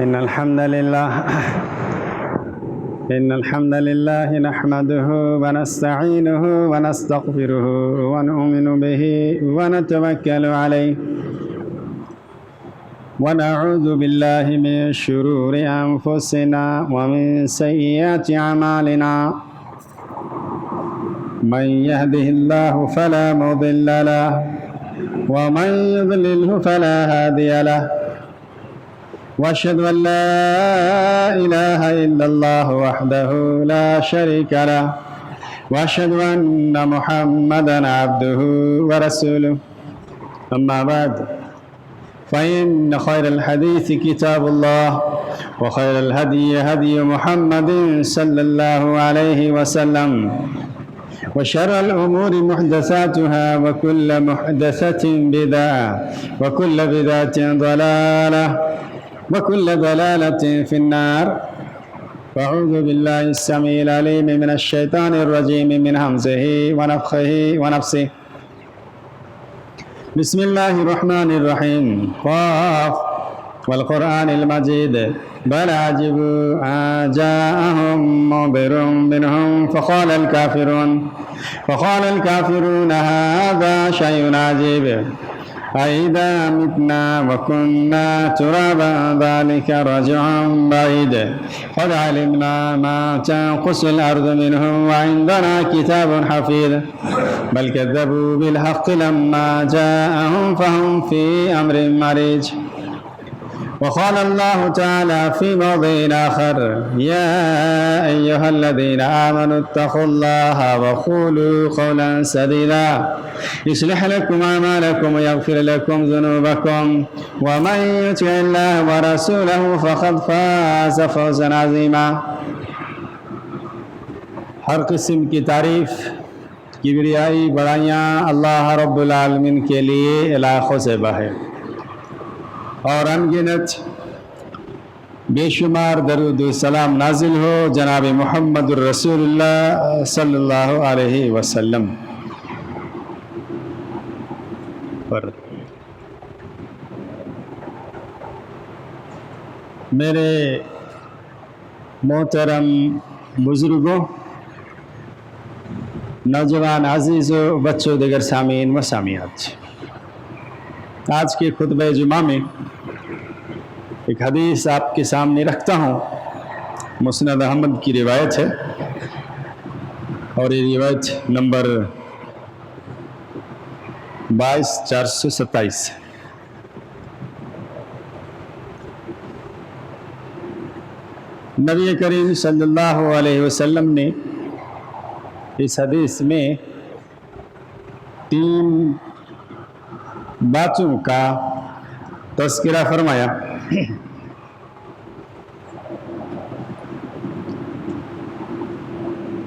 إن الحمد لله نحمده ونستعينه ونستغفره ونؤمن به ونتوكل عليه ونعوذ بالله من شرور أنفسنا ومن سيئات أعمالنا من يهده الله فلا مضل له ومن يضلله فلا هادي له وأشهد أن لا إله إلا الله وحده لا شريك له وأشهد أن محمدا عبده ورسوله أما بعد فإن خير الحديث كتاب الله وخير الهدي هدي محمد صلى الله عليه وسلم وشر الأمور محدثاتها وكل محدثة بدعة وكل بدعة ضلالة وكل ضلالة في النار. أعوذ بالله السميع العليم من الشيطان الرجيم من همزه ونفخه ونفسه. بسم الله الرحمن الرحيم. قاف والقرآن المجيد بل عجبوا أن جاءهم منذر منهم فقال الكافرون هذا شيء عجيب أإذا متنا وكنا ترابا ذلك رجع بعيد قد علمنا ما تنقص الأرض منهم وعندنا كتاب حفيظ بل كذبوا بالحق لما جاءهم فهم في أمر مريج. وقال الله تعالى في موضع آخر يا أيها الذين آمنوا اتقوا الله وقولوا قولا سديدا يصلح لكم أعمالكم ويغفر لكم ذنوبكم ومن يطع الله ورسوله فقد فاز فوزا عظيما. ہر قسم کی تعریف کبریائی بڑائیاں اللہ رب العالمین کے لیے علاقوں سے ہے اور انگنت بے شمار درود و سلام نازل ہو جناب محمد الرسول اللہ صلی اللہ علیہ وسلم پر. میرے محترم بزرگوں، نوجوان عزیزوں، بچوں، دیگر سامعین و سامعات، آج کے خطبہ جمعہ میں ایک حدیث آپ کے سامنے رکھتا ہوں. مسند احمد کی روایت ہے اور یہ روایت نمبر 22,427 ہے. نبی کریم صلی اللہ علیہ وسلم نے اس حدیث میں 3 باتوں کا تذکرہ فرمایا.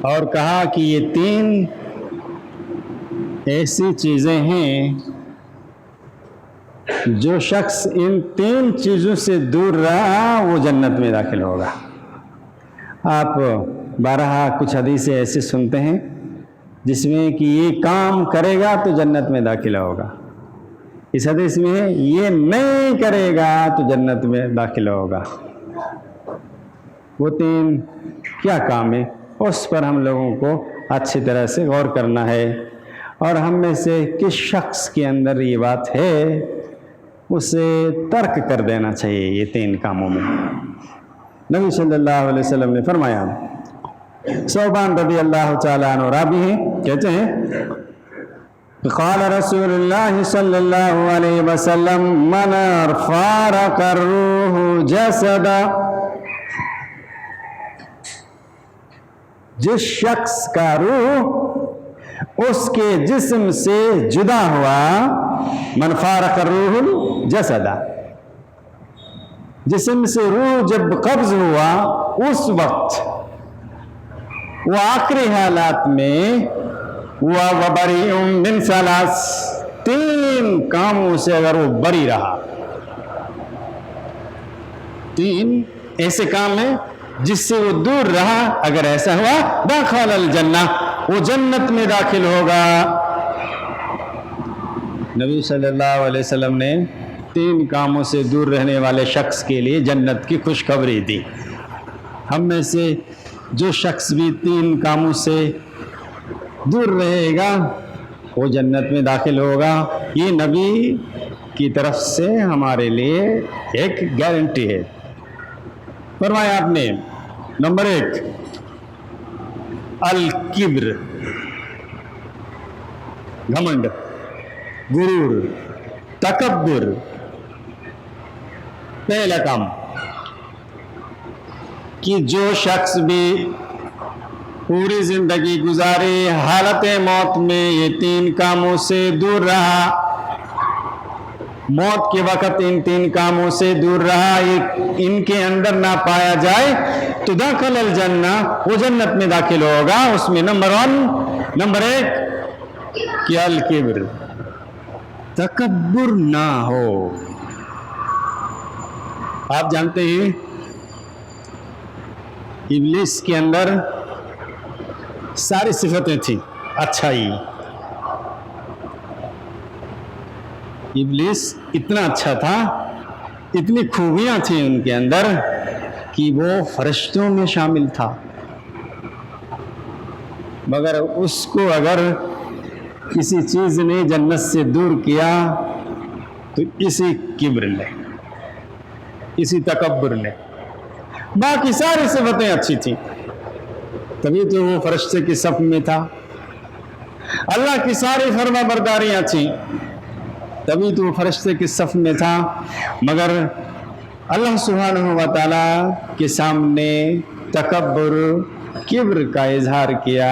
اور کہا کہ یہ 3 ایسی چیزیں ہیں جو شخص ان 3 چیزوں سے دور رہا وہ جنت میں داخل ہوگا. آپ بارہا کچھ حدیثیں ایسے سنتے ہیں جس میں کہ یہ کام کرے گا تو جنت میں داخل ہوگا. اس حدیث میں یہ نہیں کرے گا تو جنت میں داخل ہوگا. وہ 3 کیا کام ہے اس پر ہم لوگوں کو اچھی طرح سے غور کرنا ہے، اور ہم میں سے کس شخص کے اندر یہ بات ہے اسے ترک کر دینا چاہیے یہ 3 کاموں میں. نبی صلی اللہ علیہ وسلم نے فرمایا، ثوبان رضی اللہ تعالیٰ عنہ راوی ہیں، کہتے ہیں قال رسول اللہ صلی اللہ علیہ وسلم من فارق الروح جسدا، جس شخص کا روح اس کے جسم سے جدا ہوا، من فارق الروح جسدا، جسم سے روح جب قبض ہوا اس وقت وہ آخری حالات میں وَبَرِئٌ مِّن ثَلَاثٍ، 3 کاموں سے اگر وہ بری رہا. 3 ایسے کام ہیں جس سے وہ دور رہا، اگر ایسا ہوا دخل الجنہ، وہ جنت میں داخل ہوگا. نبی صلی اللہ علیہ وسلم نے 3 کاموں سے دور رہنے والے شخص کے لیے جنت کی خوشخبری دی. ہم میں سے جو شخص بھی 3 کاموں سے دور رہے گا وہ جنت میں داخل ہوگا. یہ نبی کی طرف سے ہمارے لیے ایک گارنٹی ہے. فرمایا آپ نے نمبر 1 الکبر، گھمنڈ، غرور، تکبر. پہلا کام کہ جو شخص بھی پوری زندگی گزاری حالت موت میں یہ 3 کاموں سے دور رہا، موت کے وقت ان 3 کاموں سے دور رہا، ان کے اندر نہ پایا جائے تو داخل الجنہ، وہ جنت میں داخل ہوگا. اس میں نمبر 1 کہ الکبر، تکبر نہ ہو. آپ جانتے ہیں ابلیس کے اندر ساری صفتیں تھیں اچھائی. ابلیس اتنا اچھا تھا، اتنی خوبیاں تھیں ان کے اندر کہ وہ فرشتوں میں شامل تھا. مگر اس کو اگر کسی چیز نے جنت سے دور کیا تو اسی کبر نے، اسی تکبر نے. باقی ساری صفتیں اچھی تھیں، تبھی تو وہ فرشتے کی صف میں تھا. اللہ کی ساری فرما برداریاں تھیں، تبھی تو وہ فرشتے کی صف میں تھا. مگر اللہ سبحانہ و تعالیٰ کے سامنے تکبر، کبر کا اظہار کیا،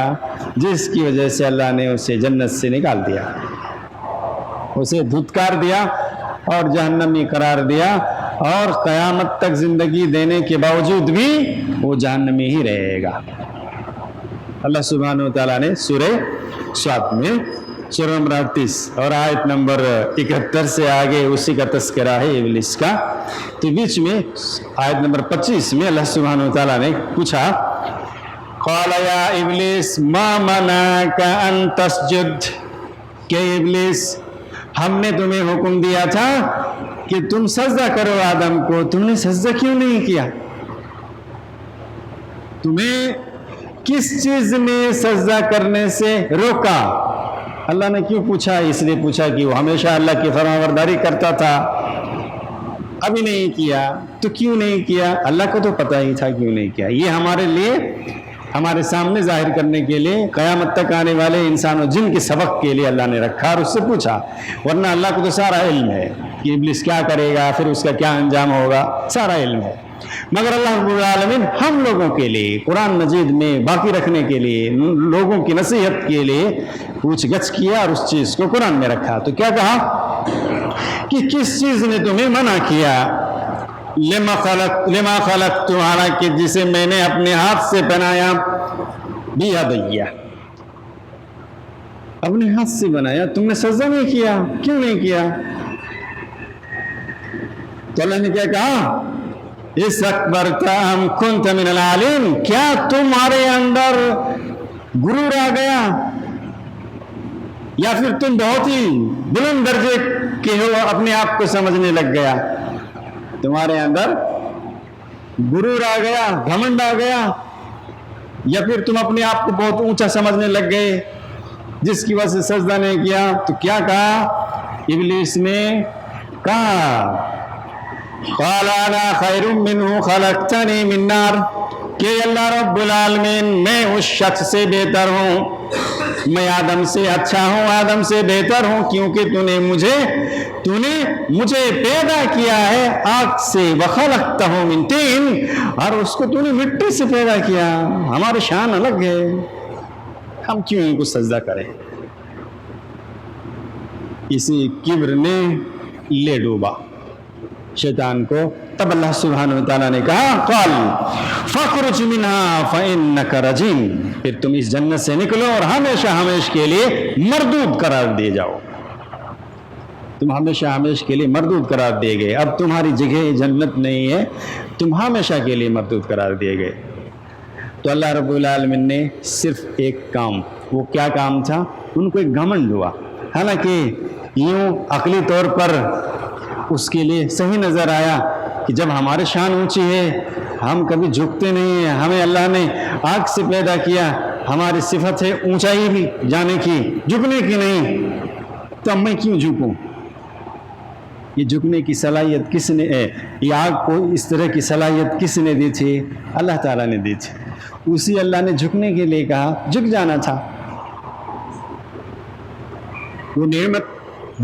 جس کی وجہ سے اللہ نے اسے جنت سے نکال دیا، اسے دھتکار دیا اور جہنمی قرار دیا، اور قیامت تک زندگی دینے کے باوجود بھی وہ جہنمی ہی رہے گا. اللہ سبحانہ و تعالیٰ نے سورہ صاد میں سورہ نمبر 38 اور آیت نمبر 71 سے آگے اسی کا تذکرہ ہے ابلیس کا. تو بیچ میں آیت نمبر 25 میں اللہ سبحانہ و تعالیٰ نے پوچھا قال یا ابلیس ما منعک ان تسجد، کہ ابلیس ہم نے تمہیں حکم دیا تھا کہ تم سجدہ کرو آدم کو، تم نے سجدہ کیوں نہیں کیا؟ تمہیں کس چیز نے سجدہ کرنے سے روکا؟ اللہ نے کیوں پوچھا؟ اس لیے پوچھا کہ وہ ہمیشہ اللہ کی فرمانبرداری کرتا تھا، ابھی نہیں کیا تو کیوں نہیں کیا؟ اللہ کو تو پتہ ہی تھا کیوں نہیں کیا. یہ ہمارے لیے، ہمارے سامنے ظاہر کرنے کے لیے، قیامت تک آنے والے انسان و جن کے سبق کے لیے اللہ نے رکھا اور اس سے پوچھا. ورنہ اللہ کو تو سارا علم ہے کہ ابلیس کیا کرے گا، پھر اس کا کیا انجام ہوگا، سارا علم ہے. مگر اللہ رب العالمین ہم لوگوں کے لیے قرآن مجید میں باقی رکھنے کے لیے، لوگوں کی نصیحت کے لیے پوچھ گچھ کیا اور اس چیز کو قرآن میں رکھا. تو کیا کہا کہ کس چیز نے تمہیں منع کیا؟ لما خلقت، حالانکہ جسے میں نے اپنے ہاتھ سے بنایا، بیدیا، اپنے ہاتھ سے بنایا، تم نے سجدہ نہیں کیا، کیوں نہیں کیا؟ تو اللہ نے کیا کہا استکبرت ام کنت من العالین، کیا تمہارے اندر غرور آ گیا یا پھر تم بہت ہی بلند درجے کے ہو، اپنے آپ کو سمجھنے لگ گیا؟ تمہارے اندر غرور آ گیا، گھمنڈ آ گیا، یا پھر تم اپنے آپ کو بہت اونچا سمجھنے لگ گئے جس کی وجہ سے سجدہ نہیں کیا؟ تو کیا کہا ابلیس نے؟ کہا قال انا خیر منہ خلقتنی من نار، کہ اللہ رب العالمین میں اس شخص سے بہتر ہوں، میں آدم سے اچھا ہوں، آدم سے بہتر ہوں، کیونکہ تو نے مجھے پیدا کیا ہے آگ سے، وخلقتہ من طین، اور اس کو تو نے مٹی سے پیدا کیا. ہماری شان الگ ہے، ہم کیوں ان کو سجدہ کریں؟ اسی کبر نے لے ڈوبا شیطان کو. تب اللہ سبحانہ وتعالیٰ نے کہا قال فاخرج منها فإنك رجیم، پھر تم اس جنت سے نکلو اور ہمیشہ ہمیش کے لیے مردود قرار دیے جاؤ. تم ہمیشہ ہمیش کے لیے مردود قرار دیے گئے، اب تمہاری جگہ جنت نہیں ہے، تم ہمیشہ کے لیے مردود قرار دیے گئے. تو اللہ رب العالمین نے صرف ایک کام، وہ کیا کام تھا؟ ان کو ایک گھمنڈ ہوا. حالانکہ یوں عقلی طور پر اس کے لیے صحیح نظر آیا کہ جب ہماری شان اونچی ہے ہم کبھی جھکتے نہیں ہیں، ہمیں اللہ نے آگ سے پیدا کیا، ہماری صفت ہے اونچائی بھی جانے کی، جھکنے کی نہیں، تو اب میں کیوں جھکوں؟ یہ جھکنے کی صلاحیت کس نے یہ آگ کو اس طرح کی صلاحیت کس نے دی تھی؟ اللہ تعالیٰ نے دی تھی۔ اسی اللہ نے جھکنے کے لیے کہا، جھک جانا تھا۔ وہ نعمت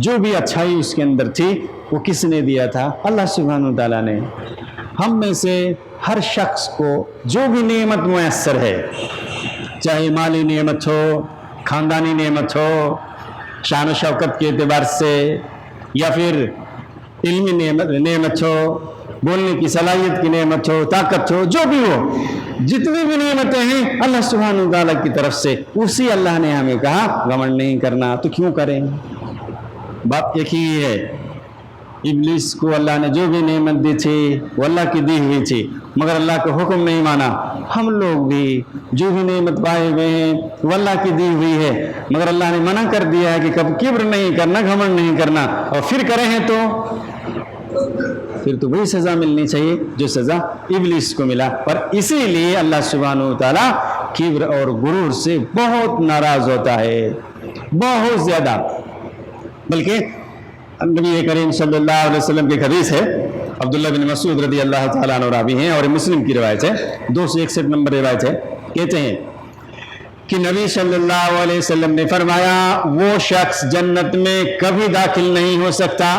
جو بھی اچھائی اس کے اندر تھی وہ کس نے دیا تھا؟ اللہ سبحانہ و تعالیٰ نے۔ ہم میں سے ہر شخص کو جو بھی نعمت میسر ہے، چاہے مالی نعمت ہو، خاندانی نعمت ہو، شان و شوکت کے اعتبار سے، یا پھر علمی نعمت ہو، بولنے کی صلاحیت کی نعمت ہو، طاقت ہو، جو بھی ہو، جتنی بھی نعمتیں ہیں اللہ سبحانہ و تعالیٰ کی طرف سے، اسی اللہ نے ہمیں کہا گھمنڈ نہیں کرنا۔ تو کیوں کریں؟ بات ایک ہی ہے، ابلیس کو اللہ نے جو بھی نعمت دی تھی وہ اللہ کی دی ہوئی تھی، مگر اللہ کا حکم نہیں مانا۔ ہم لوگ بھی جو بھی نعمت پائے ہوئے ہیں وہ اللہ کی دی ہوئی ہے، مگر اللہ نے منع کر دیا ہے کہ کب کبر نہیں کرنا، گھمنڈ نہیں کرنا، اور پھر کرے ہیں تو پھر تو وہی سزا ملنی چاہیے جو سزا ابلیس کو ملا۔ پر اسی لیے اللہ سبحانہ و تعالیٰ کبر اور غرور سے بہت ناراض ہوتا ہے، بہت زیادہ۔ بلکہ نبی کریم صلی اللہ علیہ وسلم کی حدیث ہے، عبداللہ بن مسعود رضی اللہ تعالیٰ عنہ راوی ہیں اور مسلم کی روایت ہے، 261 نمبر روایت ہے، کہتے ہیں کہ نبی صلی اللہ علیہ وسلم نے فرمایا، وہ شخص جنت میں کبھی داخل نہیں ہو سکتا،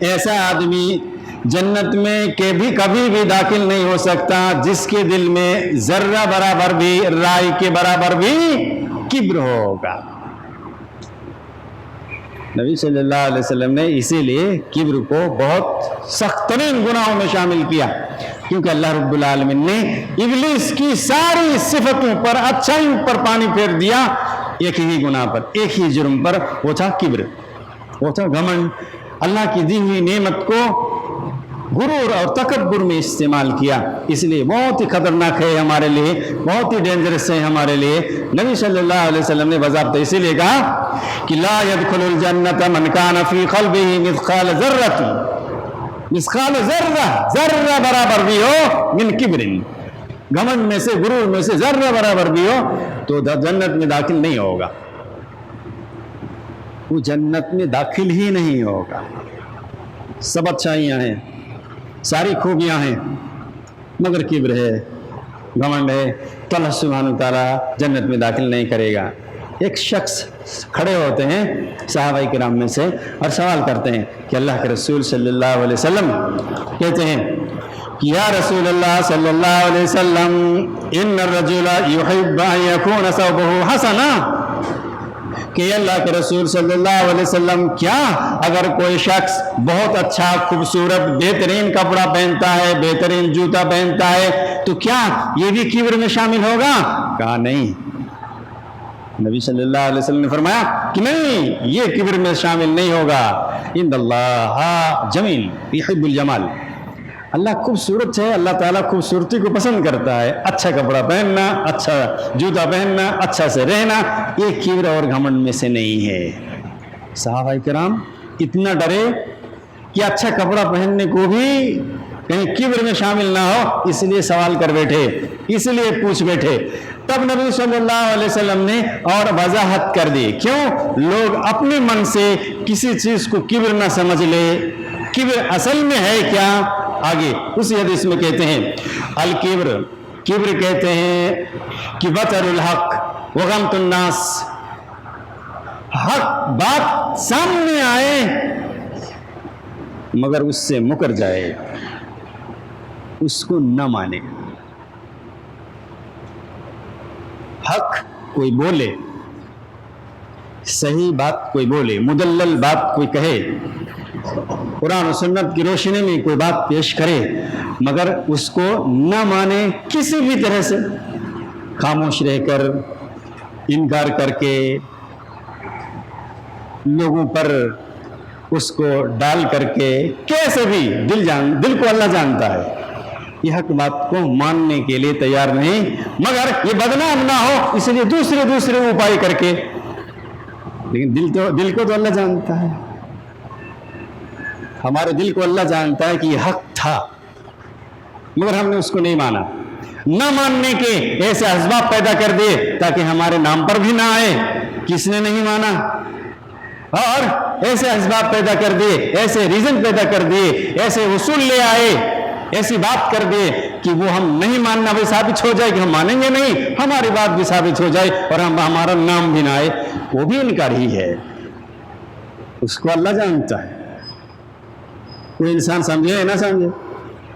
ایسا آدمی جنت میں کبھی بھی داخل نہیں ہو سکتا جس کے دل میں ذرہ برابر بھی، رائی کے برابر بھی کبر ہوگا۔ نبی صلی اللہ علیہ وسلم نے اسی لیے کبر کو بہت سخت ترین گناہوں میں شامل کیا، کیونکہ اللہ رب العالمین نے ابلیس کی ساری صفتوں پر، اچھائیوں پر پانی پھیر دیا ایک ہی گناہ پر، ایک ہی جرم پر، وہ تھا کبر، وہ تھا گھمنڈ۔ اللہ کی دی ہوئی نعمت کو غرور اور تکبر میں استعمال کیا، اس لیے بہت ہی خطرناک ہے ہمارے لیے، بہت ہی ڈینجرس ہے ہمارے لیے۔ نبی صلی اللہ علیہ وسلم نے باضابطہ اسی لیے کہا کہ لا يدخل الجنت من کان فی قلبہ مثقال ذرۃ، مثقال ذرہ برابر بھی ہو من کبر، گھمنڈ میں سے، غرور میں سے ذرہ برابر بھی ہو تو جنت میں داخل نہیں ہوگا، وہ جنت میں داخل ہی نہیں ہوگا۔ سب اچھائیاں ہیں، ساری خوبیاں ہیں، مگر کبر ہے، گھمنڈ ہے، تو اللہ سبحانہ وتعالیٰ جنت میں داخل نہیں کرے گا۔ ایک شخص کھڑے ہوتے ہیں صحابہ کرام میں سے اور سوال کرتے ہیں کہ اللہ کے رسول صلی اللہ علیہ وسلم کہتے ہیں کہ یا رسول اللہ صلی اللہ علیہ وسلم ان الرجل یحب ان یکون ثوبہ حسنا، کہ اللہ کے رسول صلی اللہ علیہ وسلم کیا اگر کوئی شخص بہت اچھا، خوبصورت، بہترین کپڑا پہنتا ہے، بہترین جوتا پہنتا ہے، تو کیا یہ بھی کبر میں شامل ہوگا؟ کہا نہیں۔ نبی صلی اللہ علیہ وسلم نے فرمایا کہ نہیں، یہ کبر میں شامل نہیں ہوگا۔ ان اللہ جمیل یحب الجمال، اللہ خوبصورت ہے، اللہ تعالیٰ خوبصورتی کو پسند کرتا ہے، اچھا کپڑا پہننا، اچھا جوتا پہننا، اچھا سے رہنا، یہ کبر اور گھمنڈ میں سے نہیں ہے۔ صحابہ کرام اتنا ڈرے کہ اچھا کپڑا پہننے کو بھی کہیں کبر میں شامل نہ ہو، اس لیے سوال کر بیٹھے، اس لیے پوچھ بیٹھے۔ تب نبی صلی اللہ علیہ وسلم نے اور وضاحت کر دی، کیوں لوگ اپنے من سے کسی چیز کو کبر نہ سمجھ لے، کبر اصل میں ہے کیا؟ آگے اسی حدیث میں کہتے ہیں الکبر، کبر کہتے ہیں کہ بطر الحق وغمط الناس، حق بات سامنے آئے مگر اس سے مکر جائے، اس کو نہ مانے۔ حق کوئی بولے، صحیح بات کوئی بولے، مدلل بات کوئی کہے، قرآن و سنت کی روشنی میں کوئی بات پیش کرے، مگر اس کو نہ مانے، کسی بھی طرح سے خاموش رہ کر، انکار کر کے، لوگوں پر اس کو ڈال کر کے، کیسے بھی دل کو اللہ جانتا ہے، یہ حق بات کو ماننے کے لیے تیار نہیں، مگر یہ بدنام نہ ہو اس لیے دوسرے اپائے کر کے، لیکن دل کو تو اللہ جانتا ہے۔ ہمارے دل کو اللہ جانتا ہے کہ یہ حق تھا، مگر ہم نے اس کو نہیں مانا. نہ ماننے کے ایسے اسباب پیدا کر دیے تاکہ ہمارے نام پر بھی نہ آئے کس نے نہیں مانا، اور ایسے اسباب پیدا کر دیے، ایسے ریزن پیدا کر دیے، ایسے اصول لے آئے، ایسی بات کر دیے کہ وہ ہم نہیں ماننا بھی ثابت ہو جائے کہ ہم مانیں گے نہیں، ہماری بات بھی ثابت ہو جائے اور ہمارا نام بھی نہ آئے، وہ بھی انکار ہی ہے. اس کو اللہ جانتا ہے. کوئی انسان سمجھے یا نہ سمجھے،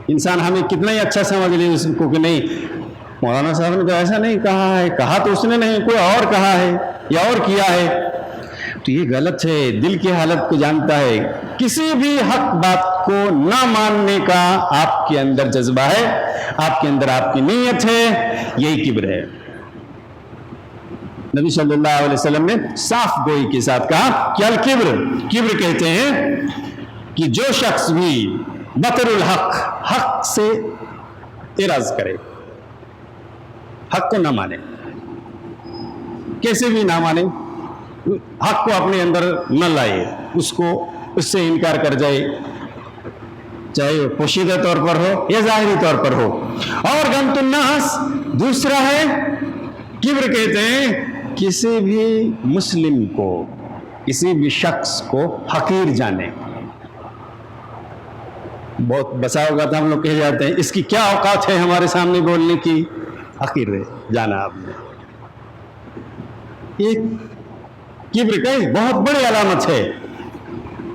انسان ہمیں کتنا ہی اچھا سمجھ لے اس کو کہ نہیں مولانا صاحب نے تو ایسا نہیں کہا ہے، کہا تو اس نے نہیں، کوئی اور کہا ہے یا اور کیا ہے، تو یہ غلط ہے. دل کی حالت کو جانتا ہے. کسی بھی حق بات کو نہ ماننے کا آپ کے اندر جذبہ ہے، آپ کے اندر آپ کی نیت ہے، یہی کبر ہے. نبی صلی اللہ علیہ وسلم نے صاف گوئی کے ساتھ کہا کہ الکبر، کبر کہتے ہیں کہ جو شخص بھی بطر الحق، حق سے اعراض کرے، حق کو نہ مانے، کیسے بھی نہ مانے، حق کو اپنے اندر نہ لائے، اس سے انکار کر جائے، چاہے وہ پوشیدہ طور پر ہو یا ظاہری طور پر ہو. اور غمط الناس دوسرا ہے، کبر کہتے ہیں کسی بھی مسلم کو، کسی بھی شخص کو حقیر جانے. بہت بسا ہوگا تو ہم لوگ کہہ جاتے ہیں اس کی کیا اوقات ہے ہمارے سامنے بولنے کی، حقیر جانا آپ نے. ایک کبر کا بہت بڑی علامت ہے.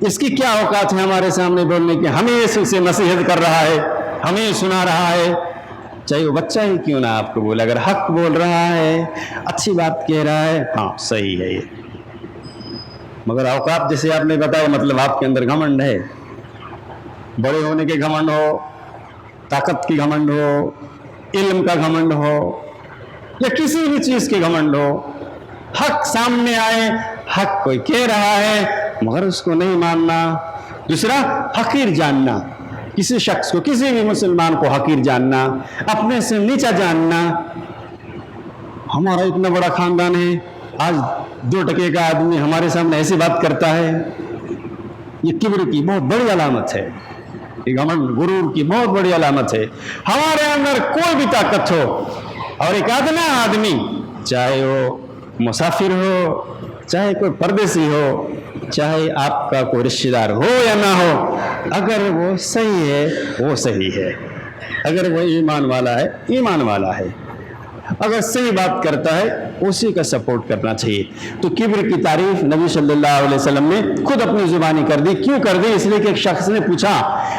اس کی کیا اوقات ہے ہمارے سامنے بولنے کی، ہمیں اسے نصیحت کر رہا ہے، ہمیں سنا رہا ہے، چاہے وہ بچہ ہی کیوں نہ آپ کو بولے، اگر حق بول رہا ہے، اچھی بات کہہ رہا ہے، ہاں صحیح ہے یہ. مگر اوقات جیسے آپ نے بتایا، مطلب آپ کے اندر گھمنڈ ہے، بڑے ہونے کے گھمنڈ ہو، طاقت کی گھمنڈ ہو، علم کا گھمنڈ ہو، یا کسی بھی چیز کے گھمنڈ ہو. حق سامنے آئے، حق کوئی کہہ رہا ہے مگر اس کو نہیں ماننا. دوسرا حقیر جاننا، کسی شخص کو، کسی بھی مسلمان کو حقیر جاننا، اپنے سے نیچا جاننا. ہمارا اتنا بڑا خاندان ہے، آج 2 ٹکے کا آدمی ہمارے سامنے ایسی بات کرتا ہے، یہ کبر کی بہت بڑی علامت ہے، یہ گھمنڈ غرور کی بہت بڑی علامت ہے. ہمارے اندر کوئی بھی طاقت ہو اور ایک ادنا آدمی، چاہے وہ مسافر ہو، چاہے کوئی پردیسی ہو، چاہے آپ کا کوئی رشتہ دار ہو یا نہ ہو، اگر وہ صحیح ہے وہ صحیح ہے، اگر وہ ایمان والا ہے ایمان والا ہے، اگر صحیح بات کرتا ہے اسی کا سپورٹ کرنا چاہیے. تو کبر کی تعریف نبی صلی اللہ علیہ وسلم نے خود اپنی زبانی کر دی. کیوں کر دی؟ اس لیے کہ ایک شخص نے پوچھا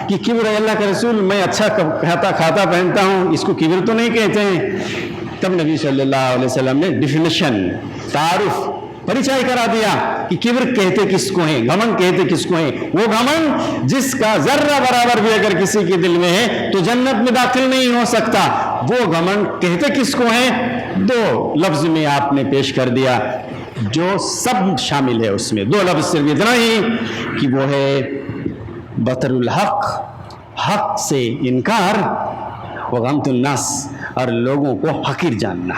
کہ کبر اللہ کے رسول، میں اچھا کھاتا پہنتا ہوں، اس کو کبر تو نہیں کہتے ہیں؟ تب نبی صلی اللہ علیہ وسلم نے ڈیفینیشن، تعارف، پریچائے کرا دیا کہ کبر کہتے کس کو ہیں، گھمنڈ کہتے کس کو ہیں. وہ گھمنڈ جس کا ذرہ برابر بھی اگر کسی کے دل میں ہے تو جنت میں داخل نہیں ہو سکتا. وہ گھمنڈ کہتے کس کو ہیں؟ 2 لفظ میں آپ نے پیش کر دیا جو سب شامل ہے اس میں. 2 لفظ صرف اتنا ہی کہ وہ ہے بطر الحق، حق سے انکار، وغمط الناس، اور لوگوں کو حقیر جاننا.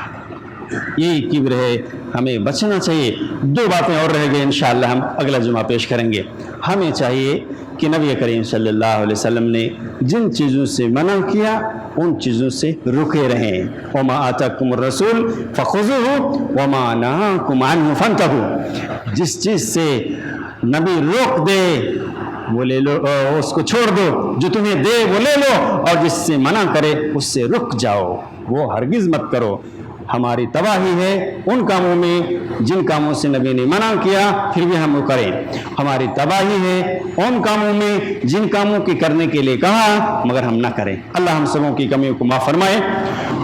یہی کبر ہے، ہمیں بچنا چاہیے. 2 باتیں اور رہ گئے، انشاءاللہ ہم اگلا جمعہ پیش کریں گے. ہمیں چاہیے کہ نبی کریم صلی اللہ علیہ وسلم نے جن چیزوں سے منع کیا ان چیزوں سے رکے رہیں. وما آتاکم الرسول فخذوہ وما نہاکم عنہ فانتہوا. جس چیز سے نبی روک دے وہ لے لو، اس کو چھوڑ دو، جو تمہیں دے وہ لے لو، اور جس سے منع کرے اس سے رک جاؤ، وہ ہرگز مت کرو. ہماری تباہی ہے ان کاموں میں جن کاموں سے نبی نے منع کیا پھر بھی ہم وہ کریں. ہماری تباہی ہے ان کاموں میں جن کاموں کے کرنے کے لیے کہا مگر ہم نہ کریں. اللہ ہم سبوں کی کمیوں کو معاف فرمائے،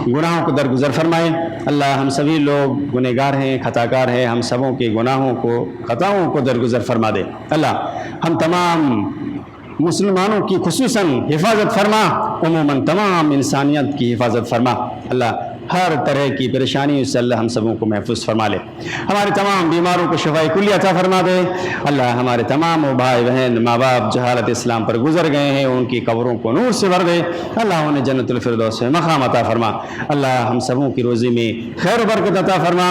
گناہوں کو درگزر فرمائے. اللہ ہم سبھی لوگ گنہگار ہیں، خطاکار ہیں، ہم سبوں کے گناہوں کو، خطاؤں کو درگزر فرما دے. اللہ ہم تمام مسلمانوں کی خصوصاً حفاظت فرما، عموماً تمام انسانیت کی حفاظت فرما. اللہ ہر طرح کی پریشانی سے اللہ ہم سبوں کو محفوظ فرما لے، ہمارے تمام بیماروں کو شفاء کلی عطا فرما دے۔ اللہ ہمارے تمام بھائی بہن ماں باپ جہالت اسلام پر گزر گئے ہیں، ان کی قبروں کو نور سے بھر دے، اللہ انہیں جنت الفردوس میں مقام عطا فرما۔ اللہ ہم سبوں کی روزی میں خیر و برکت عطا فرما،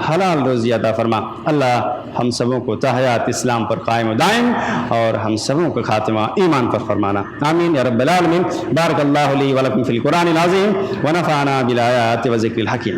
حلال روزی عطا فرما۔ اللہ ہم سبوں کو تحیات اسلام پر قائم و دائم اور ہم سبوں کا خاتمہ ایمان پر فرمانا، آمین یا رب العالمین۔ بارک اللہ لی ولکم فی القرآن العظیم ونفعنا بالآیات و ذکر الحکیم۔